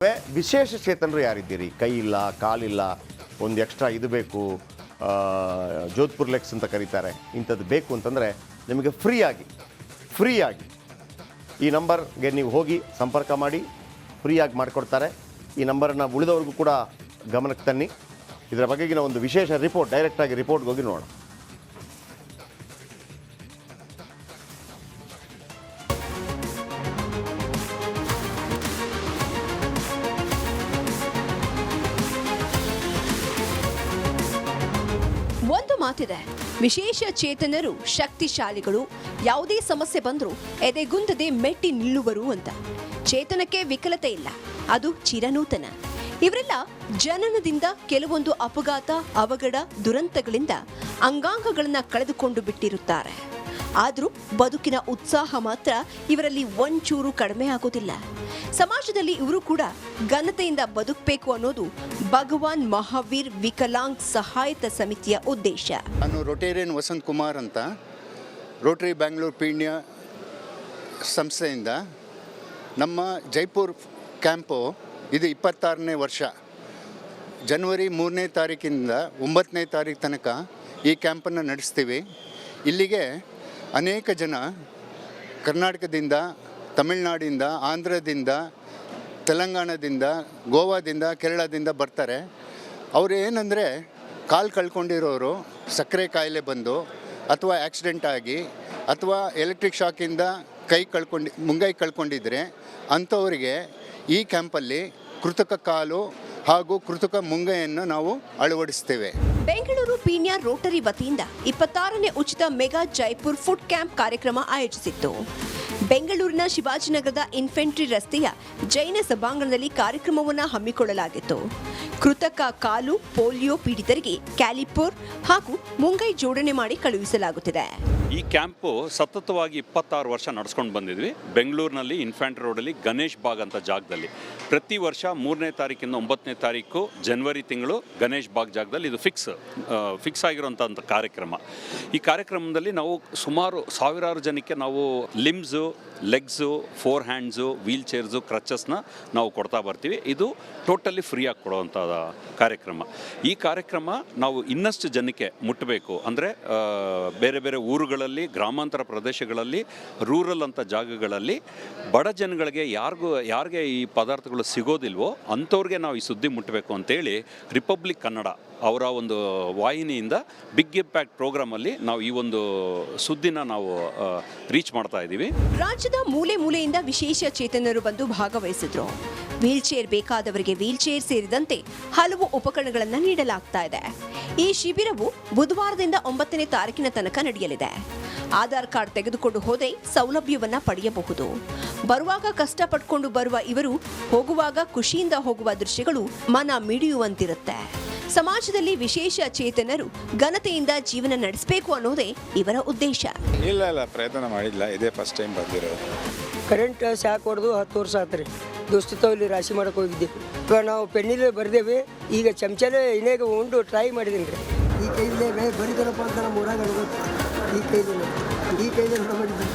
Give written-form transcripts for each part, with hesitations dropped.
ವಿಶೇಷ ಚೇತನರು ಯಾರಿದ್ದೀರಿ? ಕೈ ಇಲ್ಲ, ಕಾಲಿಲ್ಲ, ಒಂದು ಎಕ್ಸ್ಟ್ರಾ ಇದು ಬೇಕು, ಜೋಧ್ಪುರ್ ಲೆಗ್ಸ್ ಅಂತ ಕರೀತಾರೆ, ಇಂಥದ್ದು ಬೇಕು ಅಂತಂದರೆ ನಿಮಗೆ ಫ್ರೀಯಾಗಿ ಈ ನಂಬರ್ಗೆ ನೀವು ಹೋಗಿ ಸಂಪರ್ಕ ಮಾಡಿ, ಫ್ರೀಯಾಗಿ ಮಾಡಿಕೊಡ್ತಾರೆ. ಈ ನಂಬರನ್ನು ಉಳಿದವ್ರಿಗೂ ಕೂಡ ಗಮನಕ್ಕೆ ತನ್ನಿ. ಇದರ ಬಗೆಗಿನ ಒಂದು ವಿಶೇಷ ರಿಪೋರ್ಟ್ ಡೈರೆಕ್ಟಾಗಿ ರಿಪೋರ್ಟ್ಗೆ ಹೋಗಿ ನೋಡೋಣ. ಒಂದು ಮಾತಿದೆ, ವಿಶೇಷ ಚೇತನರು ಶಕ್ತಿಶಾಲಿಗಳು, ಯಾವುದೇ ಸಮಸ್ಯೆ ಬಂದರೂ ಎದೆಗುಂದದೆ ಮೆಟ್ಟಿ ನಿಲ್ಲುವರು ಅಂತ. ಚೇತನಕ್ಕೆ ವಿಕಲತೆ ಇಲ್ಲ, ಅದು ಚಿರನೂತನ. ಇವರೆಲ್ಲ ಜನನದಿಂದ ಕೆಲವೊಂದು ಅಪಘಾತ, ಅವಘಡ, ದುರಂತಗಳಿಂದ ಅಂಗಾಂಗಗಳನ್ನು ಕಳೆದುಕೊಂಡು ಬಿಟ್ಟಿರುತ್ತಾರೆ. ಆದರೂ ಬದುಕಿನ ಉತ್ಸಾಹ ಮಾತ್ರ ಇವರಲ್ಲಿ ಒಂಚೂರು ಕಡಿಮೆ ಆಗೋದಿಲ್ಲ. ಸಮಾಜದಲ್ಲಿ ಇವರು ಕೂಡ ಘನತೆಯಿಂದ ಬದುಕಬೇಕು ಅನ್ನೋದು ಭಗವಾನ್ ಮಹಾವೀರ್ ವಿಕಲಾಂಗ್ ಸಹಾಯತ ಸಮಿತಿಯ ಉದ್ದೇಶ. ನಾನು ರೋಟೇರಿಯನ್ ವಸಂತ್ ಕುಮಾರ್ ಅಂತ, ರೋಟರಿ ಬ್ಯಾಂಗ್ಳೂರು ಪೀಣ್ಯ ಸಂಸ್ಥೆಯಿಂದ ನಮ್ಮ ಜೈಪುರ್ ಕ್ಯಾಂಪು ಇದು 26ನೇ ವರ್ಷ. ಜನವರಿ 3ನೇ ತಾರೀಕಿಂದ 9ನೇ ತಾರೀಕು ತನಕ ಈ ಕ್ಯಾಂಪನ್ನು ನಡೆಸ್ತೀವಿ. ಇಲ್ಲಿಗೆ ಅನೇಕ ಜನ ಕರ್ನಾಟಕದಿಂದ, ತಮಿಳುನಾಡಿಂದ, ಆಂಧ್ರದಿಂದ, ತೆಲಂಗಾಣದಿಂದ, ಗೋವಾದಿಂದ, ಕೇರಳದಿಂದ ಬರ್ತಾರೆ. ಅವರು ಏನಂದರೆ ಕಾಲು ಕಳ್ಕೊಂಡಿರೋರು, ಸಕ್ಕರೆ ಕಾಯಿಲೆ ಬಂದು ಅಥವಾ ಆಕ್ಸಿಡೆಂಟ್ ಆಗಿ ಅಥವಾ ಎಲೆಕ್ಟ್ರಿಕ್ ಶಾಕಿಂದ ಮುಂಗೈ ಕಳ್ಕೊಂಡಿದ್ರೆ ಅಂಥವರಿಗೆ ಈ ಕ್ಯಾಂಪಲ್ಲಿ ಕೃತಕ ಕಾಲು ಹಾಗೂ ಕೃತಕ ಮುಂಗೈಯನ್ನು ನಾವು ಅಳವಡಿಸ್ತೇವೆ. ಬೆಂಗಳೂರು ಪೀಣ್ಯ ರೋಟರಿ ವತಿಯಿಂದ 26ನೇ ಉಚಿತ ಮೆಗಾ ಜೈಪುರ್ ಫುಡ್ ಕ್ಯಾಂಪ್ ಕಾರ್ಯಕ್ರಮ ಆಯೋಜಿಸಿತ್ತು. ಬೆಂಗಳೂರಿನ ಶಿವಾಜಿನಗರದ ಇನ್ಫೆಂಟ್ರಿ ರಸ್ತೆಯ ಜೈನ ಸಭಾಂಗಣದಲ್ಲಿ ಕಾರ್ಯಕ್ರಮವನ್ನು ಹಮ್ಮಿಕೊಳ್ಳಲಾಗಿತ್ತು. ಕೃತಕ ಕಾಲು, ಪೋಲಿಯೋ ಪೀಡಿತರಿಗೆ ಕ್ಯಾಲಿಪೋರ್ ಹಾಗೂ ಮುಂಗೈ ಜೋಡಣೆ ಮಾಡಿ ಕಳುಹಿಸಲಾಗುತ್ತಿದೆ. ಈ ಕ್ಯಾಂಪು ಸತತವಾಗಿ 26 ವರ್ಷ ನಡೆಸ್ಕೊಂಡು ಬಂದಿದ್ವಿ. ಬೆಂಗಳೂರಿನಲ್ಲಿ ಇನ್ಫ್ಯಾಂಟ್ರಿ ರೋಡಲ್ಲಿ ಗಣೇಶ್ ಬಾಗ್ ಅಂತ ಜಾಗದಲ್ಲಿ ಪ್ರತಿ ವರ್ಷ 3ನೇ ತಾರೀಕಿಂದ 9ನೇ ತಾರೀಕು ಜನವರಿ ತಿಂಗಳು ಗಣೇಶ್ ಬಾಗ್ ಜಾಗದಲ್ಲಿ ಇದು ಫಿಕ್ಸ್ ಆಗಿರೋಂಥ ಕಾರ್ಯಕ್ರಮ. ಈ ಕಾರ್ಯಕ್ರಮದಲ್ಲಿ ನಾವು ಸುಮಾರು ಸಾವಿರಾರು ಜನಕ್ಕೆ ನಾವು ಲಿಮ್ಸು, ಲೆಗ್ಸು, 4 ಹ್ಯಾಂಡ್ಸು, ವೀಲ್ ಚೇರ್ಸು, ಕ್ರಚಸ್ನ ನಾವು ಕೊಡ್ತಾ ಬರ್ತೀವಿ. ಇದು ಟೋಟಲಿ ಫ್ರೀಯಾಗಿ ಕೊಡುವಂಥ ಕಾರ್ಯಕ್ರಮ. ಈ ಕಾರ್ಯಕ್ರಮ ನಾವು ಇನ್ನಷ್ಟು ಜನಕ್ಕೆ ಮುಟ್ಟಬೇಕು ಅಂದರೆ ಬೇರೆ ಬೇರೆ ಊರುಗಳಲ್ಲಿ, ಗ್ರಾಮಾಂತರ ಪ್ರದೇಶಗಳಲ್ಲಿ, ರೂರಲ್ ಅಂತ ಜಾಗಗಳಲ್ಲಿ ಬಡ ಜನಗಳಿಗೆ ಯಾರಿಗೆ ಈ ಪದಾರ್ಥಗಳು ಸಿಗೋದಿಲ್ವೋ ಅಂಥವ್ರಿಗೆ ನಾವು ಈ ಸುದ್ದಿ ಮುಟ್ಟಬೇಕು ಅಂತೇಳಿ ರಿಪಬ್ಲಿಕ್ ಕನ್ನಡ ಅವರ ಒಂದು ವಾಹಿನಿಯಿಂದ ಬಿಗ್ ಇಂಪ್ಯಾಕ್ಟ್ ಪ್ರೋಗ್ರಾಮಲ್ಲಿ ನಾವು ಈ ಒಂದು ಸುದ್ದಿನ ನಾವು ರೀಚ್ ಮಾಡ್ತಾ ಇದ್ದೀವಿ. ರಾಜ್ಯದ ಮೂಲೆ ಮೂಲೆಯಿಂದ ವಿಶೇಷ ಚೇತನರು ಬಂದು ಭಾಗವಹಿಸಿದ್ರು. ವೀಲ್ ಚೇರ್ ಬೇಕಾದವರಿಗೆ ವೀಲ್ ಚೇರ್ ಸೇರಿದಂತೆ ಹಲವು ಉಪಕರಣಗಳನ್ನು ನೀಡಲಾಗ್ತಾ ಇದೆ. ಈ ಶಿಬಿರವು ಬುಧವಾರದಿಂದ 9ನೇ ತಾರೀಕಿನ ತನಕ ನಡೆಯಲಿದೆ. ಆಧಾರ್ ಕಾರ್ಡ್ ತೆಗೆದುಕೊಂಡು ಹೋದರೆ ಸೌಲಭ್ಯವನ್ನ ಪಡೆಯಬಹುದು. ಬರುವಾಗ ಕಷ್ಟಪಟ್ಕೊಂಡು ಬರುವ ಇವರು ಹೋಗುವಾಗ ಖುಷಿಯಿಂದ ಹೋಗುವ ದೃಶ್ಯಗಳು ಮನ ಮಿಡಿಯುವಂತಿರುತ್ತೆ. ಸಮಾಜದಲ್ಲಿ ವಿಶೇಷ ಚೇತನರು ಘನತೆಯಿಂದ ಜೀವನ ನಡೆಸಬೇಕು ಅನ್ನೋದೇ ಇವರ ಉದ್ದೇಶ. ಇಲ್ಲ ಪ್ರಯತ್ನ ಮಾಡಿಲ್ಲ, ಇದೇ ಫಸ್ಟ್ ಟೈಮ್ ಬಂದಿರೋದು. ಕರೆಂಟ್ ಶಾಕ್ ಹೊಡೆದು 10 ವರ್ಷ ಆತ್ರಿ. ದೋಸ್ತಿತವಲ್ಲಿ ರಾಶಿ ಮಾಡಕ್ಕೆ ಹೋಗಿದ್ದೆ. ಇವಾಗ ನಾವು ಪೆನ್ನಿಲೇ ಬರ್ದೇವೆ. ಈಗ ಚಮಚಲೇ ಇನ್ನೇಗ ಉಂಡು ಟ್ರೈ ಮಾಡಿದ್ದೀನಿ ರೀ. ಈ ಕೈಲೇ ಬರಿತಾರಪ್ಪ ಅಂತ ನಮ್ಮ ಊರಾಗ ಅನ್ಬೋದು. ಈ ಕೈಲೇ ಮಾಡಿದ್ದೀನಿ.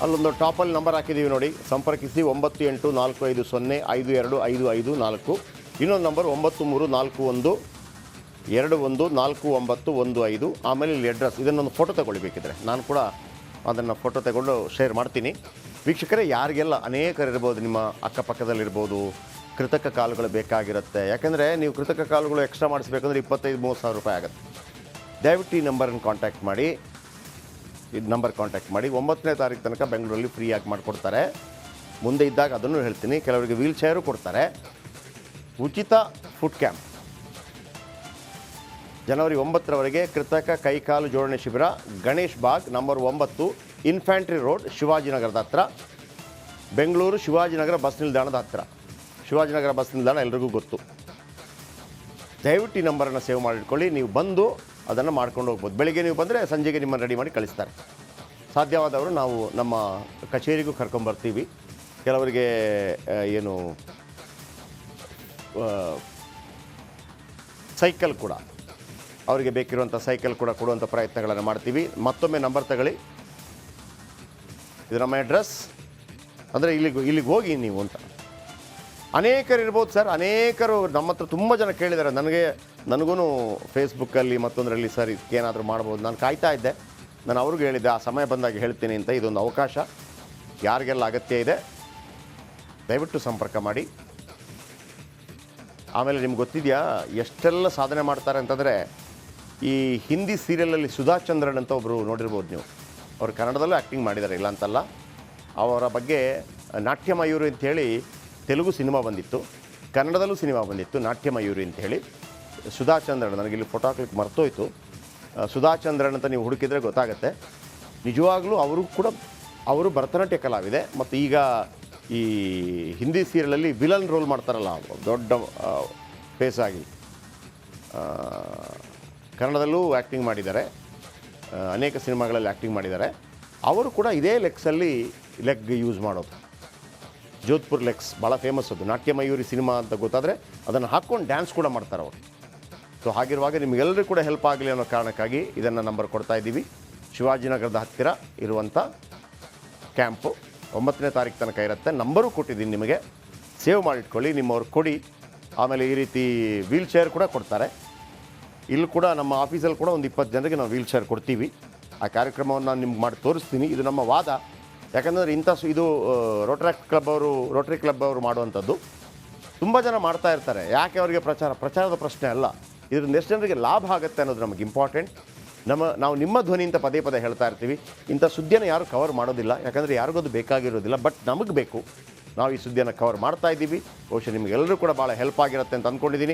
ಅಲ್ಲೊಂದು ಟಾಪಲ್ಲಿ ನಂಬರ್ ಹಾಕಿದ್ದೀವಿ ನೋಡಿ, ಸಂಪರ್ಕಿಸಿ 9845052554. ಇನ್ನೊಂದು ನಂಬರ್ 9341214915. ಆಮೇಲೆ ಇಲ್ಲಿ ಅಡ್ರೆಸ್, ಇದನ್ನೊಂದು ಫೋಟೋ ತಗೊಳ್ಬೇಕಿದ್ರೆ ನಾನು ಕೂಡ ಅದನ್ನು ಫೋಟೋ ತಗೊಂಡು ಶೇರ್ ಮಾಡ್ತೀನಿ. ವೀಕ್ಷಕರೇ, ಯಾರಿಗೆಲ್ಲ ಅನೇಕರಿರ್ಬೋದು, ನಿಮ್ಮ ಅಕ್ಕಪಕ್ಕದಲ್ಲಿರ್ಬೋದು, ಕೃತಕ ಕಾಲುಗಳು ಬೇಕಾಗಿರುತ್ತೆ. ಯಾಕೆಂದರೆ ನೀವು ಕೃತಕ ಕಾಲುಗಳು ಎಕ್ಸ್ಟ್ರಾ ಮಾಡಿಸ್ಬೇಕಂದ್ರೆ 25-30 ಸಾವಿರ ರೂಪಾಯಿ ಆಗುತ್ತೆ. ದಯವಿಟ್ಟು ಈ ನಂಬರನ್ನು ಕಾಂಟ್ಯಾಕ್ಟ್ ಮಾಡಿ. 9ನೇ ತಾರೀಕು ತನಕ ಬೆಂಗಳೂರಲ್ಲಿ ಫ್ರೀಯಾಗಿ ಮಾಡಿಕೊಡ್ತಾರೆ. ಮುಂದೆ ಇದ್ದಾಗ ಅದನ್ನು ಹೇಳ್ತೀನಿ. ಕೆಲವರಿಗೆ ವೀಲ್ ಚೇರು ಕೊಡ್ತಾರೆ. ಉಚಿತ ಫುಡ್ ಕ್ಯಾಂಪ್ ಜನವರಿ 9ರವರೆಗೆ ಕೃತಕ ಕೈಕಾಲು ಜೋಡಣೆ ಶಿಬಿರ, Ganesh Bagh number 9, infantry road, ಶಿವಾಜಿನಗರದ ಹತ್ರ, ಬೆಂಗಳೂರು ಶಿವಾಜಿನಗರ ಬಸ್ ನಿಲ್ದಾಣದ ಹತ್ತಿರ. ಶಿವಾಜಿನಗರ ಬಸ್ ನಿಲ್ದಾಣ ಎಲ್ರಿಗೂ ಗೊತ್ತು. ದಯವಿಟ್ಟು ಈ ನಂಬರನ್ನು ಸೇವ್ ಮಾಡಿಟ್ಕೊಳ್ಳಿ. ನೀವು ಬಂದು ಅದನ್ನು ಮಾಡ್ಕೊಂಡು ಹೋಗ್ಬೋದು. ಬೆಳಿಗ್ಗೆ ನೀವು ಬಂದರೆ ಸಂಜೆಗೆ ನಿಮ್ಮನ್ನು ರೆಡಿ ಮಾಡಿ ಕಳಿಸ್ತಾರೆ. ಸಾಧ್ಯವಾದವರು ನಾವು ನಮ್ಮ ಕಚೇರಿಗೂ ಕರ್ಕೊಂಬರ್ತೀವಿ. ಕೆಲವರಿಗೆ ಏನು ಸೈಕಲ್ ಕೂಡ, ಅವರಿಗೆ ಬೇಕಿರುವಂಥ ಸೈಕಲ್ ಕೂಡ ಕೊಡುವಂಥ ಪ್ರಯತ್ನಗಳನ್ನು ಮಾಡ್ತೀವಿ. ಮತ್ತೊಮ್ಮೆ ನಂಬರ್ ತಗೊಳ್ಳಿ, ಇದು ನಮ್ಮ ಅಡ್ರೆಸ್. ಅಂದರೆ ಇಲ್ಲಿಗೆ ಹೋಗಿ ನೀವು ಅಂತ. ಅನೇಕರು ಇರ್ಬೋದು ಸರ್, ಅನೇಕರು ನಮ್ಮ ಹತ್ರ ತುಂಬ ಜನ ಕೇಳಿದ್ದಾರೆ. ನನಗೂ ಫೇಸ್ಬುಕ್ಕಲ್ಲಿ ಮತ್ತೊಂದರಲ್ಲಿ ಸರ್ ಇದಕ್ಕೇನಾದರೂ ಮಾಡ್ಬೋದು. ನಾನು ಕಾಯ್ತಾ ಇದ್ದೆ, ನಾನು ಅವ್ರಿಗೂ ಹೇಳಿದ್ದೆ ಆ ಸಮಯ ಬಂದಾಗ ಹೇಳ್ತೀನಿ ಅಂತ. ಇದೊಂದು ಅವಕಾಶ, ಯಾರಿಗೆಲ್ಲ ಅಗತ್ಯ ಇದೆ ದಯವಿಟ್ಟು ಸಂಪರ್ಕ ಮಾಡಿ. ಆಮೇಲೆ ನಿಮ್ಗೆ ಗೊತ್ತಿದೆಯಾ ಎಷ್ಟೆಲ್ಲ ಸಾಧನೆ ಮಾಡ್ತಾರೆ ಅಂತಂದರೆ, ಈ ಹಿಂದಿ ಸೀರಿಯಲಲ್ಲಿ ಸುಧಾ ಚಂದ್ರನ್ ಅಂತ ಒಬ್ಬರು ನೋಡಿರ್ಬೋದು ನೀವು. ಅವರು ಕನ್ನಡದಲ್ಲೂ ಆ್ಯಕ್ಟಿಂಗ್ ಮಾಡಿದ್ದಾರೆ, ಇಲ್ಲ ಅಂತಲ್ಲ. ಅವರ ಬಗ್ಗೆ ನಾಟ್ಯ ಮಯೂರಿ ಅಂಥೇಳಿ ತೆಲುಗು ಸಿನಿಮಾ ಬಂದಿತ್ತು, ಕನ್ನಡದಲ್ಲೂ ಸಿನಿಮಾ ಬಂದಿತ್ತು, ನಾಟ್ಯ ಮಯೂರಿ ಅಂಥೇಳಿ. ಸುಧಾ ಚಂದ್ರನ್, ನನಗಿಲ್ಲಿ ಫೋಟೋ ಹಾಕ್ಲಿಕ್ಕೆ ಮರ್ತೋಯ್ತು. ಸುಧಾ ಚಂದ್ರನ್ ಅಂತ ನೀವು ಹುಡುಕಿದರೆ ಗೊತ್ತಾಗುತ್ತೆ. ನಿಜವಾಗ್ಲೂ ಅವರು ಭರತನಾಟ್ಯ ಕಲಾವಿದೆ. ಮತ್ತು ಈಗ ಈ ಹಿಂದಿ ಸೀರಿಯಲಲ್ಲಿ ವಿಲನ್ ರೋಲ್ ಮಾಡ್ತಾರಲ್ಲ, ದೊಡ್ಡ ಫೇಸ್ ಆಗಿ. ಕನ್ನಡದಲ್ಲೂ ಆ್ಯಕ್ಟಿಂಗ್ ಮಾಡಿದ್ದಾರೆ, ಅನೇಕ ಸಿನಿಮಾಗಳಲ್ಲಿ ಆ್ಯಕ್ಟಿಂಗ್ ಮಾಡಿದ್ದಾರೆ. ಅವರು ಕೂಡ ಇದೇ ಲೆಗ್ ಯೂಸ್ ಮಾಡೋದು, ಜೋಧ್ಪುರ್ ಲೆಗ್ಸ್ ಭಾಳ ಫೇಮಸ್. ಅದು ನಾಟ್ಯ ಮಯೂರಿ ಸಿನಿಮಾ ಅಂತ ಗೊತ್ತಾದರೆ ಅದನ್ನು ಹಾಕ್ಕೊಂಡು ಡ್ಯಾನ್ಸ್ ಕೂಡ ಮಾಡ್ತಾರೆ ಅವರು. ಸೊ ಹಾಗಿರುವಾಗ ನಿಮಗೆಲ್ಲರೂ ಕೂಡ ಹೆಲ್ಪ್ ಆಗಲಿ ಅನ್ನೋ ಕಾರಣಕ್ಕಾಗಿ ಇದನ್ನು ನಂಬರ್ ಕೊಡ್ತಾ ಇದ್ದೀವಿ. ಶಿವಾಜಿನಗರದ ಹತ್ತಿರ ಇರುವಂಥ ಕ್ಯಾಂಪು 9ನೇ ತಾರೀಕು ತನಕ ಇರುತ್ತೆ. ನಂಬರು ಕೊಟ್ಟಿದ್ದೀನಿ ನಿಮಗೆ, ಸೇವ್ ಮಾಡಿಟ್ಕೊಳ್ಳಿ, ನಿಮ್ಮವ್ರು ಕೊಡಿ. ಆಮೇಲೆ ಈ ರೀತಿ ವೀಲ್ ಚೇರ್ ಕೂಡ ಕೊಡ್ತಾರೆ. ಇಲ್ಲಿ ಕೂಡ ನಮ್ಮ ಆಫೀಸಲ್ಲಿ ಕೂಡ ಒಂದು 20 ಜನರಿಗೆ ನಾವು ವೀಲ್ ಚೇರ್ ಕೊಡ್ತೀವಿ. ಆ ಕಾರ್ಯಕ್ರಮವನ್ನು ನಾನು ನಿಮ್ಗೆ ಮಾಡಿ ತೋರಿಸ್ತೀನಿ. ಇದು ನಮ್ಮ ವಾದ. ಯಾಕಂದರೆ ಇದು ರೋಟರಿ ಕ್ಲಬ್ ಅವರು ಮಾಡುವಂಥದ್ದು. ತುಂಬ ಜನ ಮಾಡ್ತಾ ಇರ್ತಾರೆ. ಯಾಕೆ ಅವರಿಗೆ ಪ್ರಚಾರದ ಪ್ರಶ್ನೆ ಅಲ್ಲ, ಇದರಿಂದ ಎಷ್ಟು ಜನರಿಗೆ ಲಾಭ ಆಗುತ್ತೆ ಅನ್ನೋದು ನಮಗೆ ಇಂಪಾರ್ಟೆಂಟ್. ನಾವು ನಿಮ್ಮ ಧ್ವನಿ ಅಂತ ಪದೇ ಹೇಳ್ತಾ ಇರ್ತೀವಿ. ಇಂಥ ಸುದ್ದಿಯನ್ನು ಯಾರು ಕವರ್ ಮಾಡೋದಿಲ್ಲ, ಯಾಕಂದರೆ ಯಾರಿಗೋದು ಬೇಕಾಗಿರೋದಿಲ್ಲ. ಬಟ್ ನಮಗೆ ಬೇಕು, ನಾವು ಈ ಸುದ್ದಿಯನ್ನು ಕವರ್ ಮಾಡ್ತಾ ಇದ್ದೀವಿ. ಬಹುಶಃ ನಿಮಗೆಲ್ಲರೂ ಕೂಡ ಭಾಳ ಹೆಲ್ಪ್ ಆಗಿರುತ್ತೆ ಅಂತ ಅಂದ್ಕೊಂಡಿದ್ದೀನಿ.